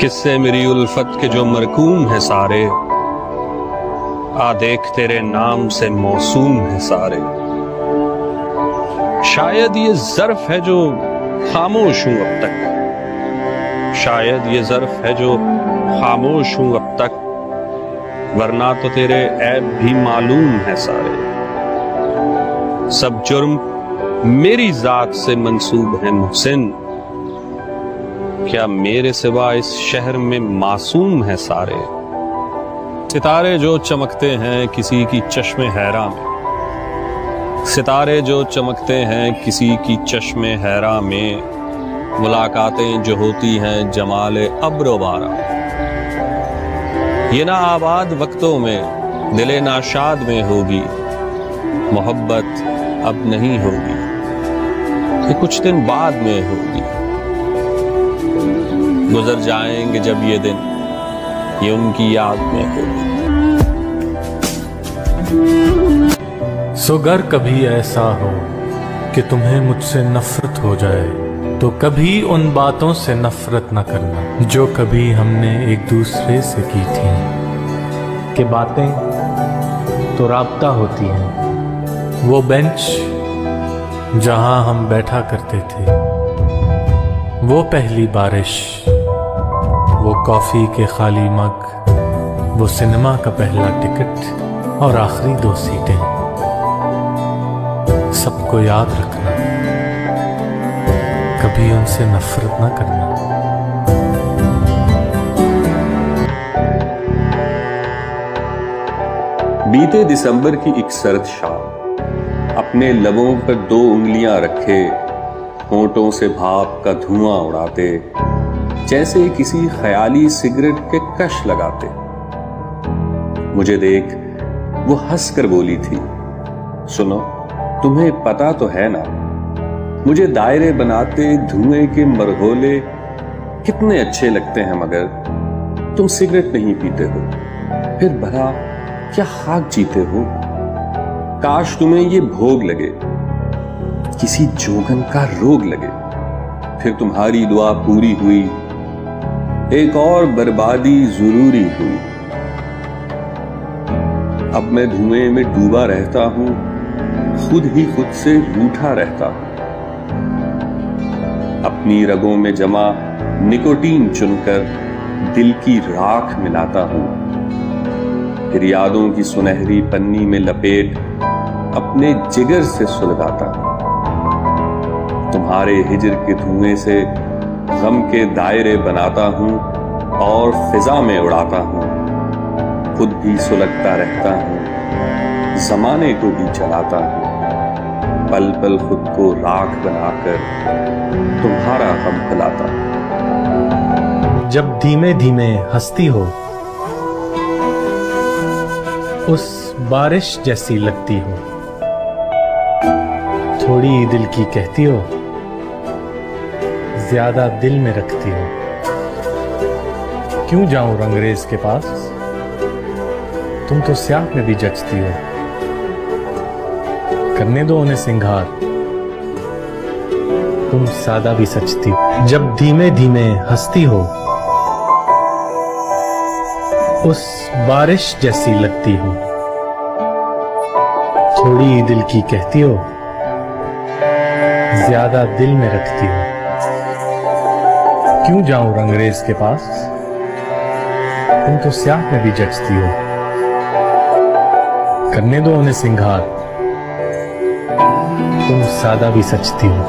किससे मेरी उल्फत के जो मरकूम है सारे, आ देख तेरे नाम से मौसूम है सारे। शायद ये ज़र्फ है जो खामोश हूं अब तक, शायद ये ज़र्फ है जो खामोश हूं अब तक, वरना तो तेरे ऐब भी मालूम है सारे। सब जुर्म मेरी जात से मंसूब है मुहसिन, क्या मेरे सिवा इस शहर में मासूम है सारे। सितारे जो चमकते हैं किसी की चश्मे हैरा में, सितारे जो चमकते हैं किसी की चश्मे हैरा में, मुलाकातें जो होती हैं जमाले अब्रो बारा। ये ना आबाद वक्तों में दिले नाशाद में होगी, मोहब्बत अब नहीं होगी, ये कुछ दिन बाद में होगी। गुजर जाएंगे जब ये दिन, ये उनकी याद में होगी। सो गर कभी ऐसा हो कि तुम्हें मुझसे नफरत हो जाए, तो कभी उन बातों से नफरत न करना जो कभी हमने एक दूसरे से की थी। कि बातें तो राब्ता होती हैं, वो बेंच जहां हम बैठा करते थे, वो पहली बारिश, वो कॉफी के खाली मग, वो सिनेमा का पहला टिकट और आखिरी 2 सीटें, सबको याद रखना, कभी उनसे नफरत ना करना। बीते दिसंबर की एक सर्द शाम, अपने लबों पर 2 उंगलियां रखे, होंठों से भाप का धुआं उड़ाते, जैसे किसी ख्याली सिगरेट के कश लगाते। मुझे देख वो हंसकर बोली थी, सुनो तुम्हें पता तो है ना, मुझे दायरे बनाते धुएं के मरगोले कितने अच्छे लगते हैं, मगर तुम सिगरेट नहीं पीते हो, फिर भला क्या खाक जीते हो। काश तुम्हें ये भोग लगे, किसी जोगन का रोग लगे, फिर तुम्हारी दुआ पूरी हुई, एक और बर्बादी जरूरी हुई। अब मैं धुएं में डूबा रहता हूं, खुद ही खुद से रूठा रहता हूं, अपनी रगों में जमा निकोटीन चुनकर दिल की राख मिलाता हूं, फिर यादों की सुनहरी पन्नी में लपेट अपने जिगर से सुलगाता हूं। तुम्हारे हिजर के धुएं से गम के दायरे बनाता हूं और फिजा में उड़ाता हूं, खुद भी सुलगता रहता हूं, जमाने को भी चलाता हूं, पल पल खुद को राख बनाकर तुम्हारा गम फैलाता हूं। जब धीमे धीमे हंसती हो, उस बारिश जैसी लगती हो, थोड़ी दिल की कहती हो, ज्यादा दिल में रखती हो। क्यों जाऊं रंगरेज के पास, तुम तो स्याह में भी जचती हो। करने दो उन्हें सिंगार, तुम सादा भी सचती हो। जब धीमे धीमे हंसती हो, उस बारिश जैसी लगती हो, थोड़ी दिल की कहती हो, ज्यादा दिल में रखती हो। क्यों जाऊं रंगरेज के पास, तुम तो स्याह में भी जचती हो। करने दो उन्हें सिंगार, तुम सादा भी सचती हो।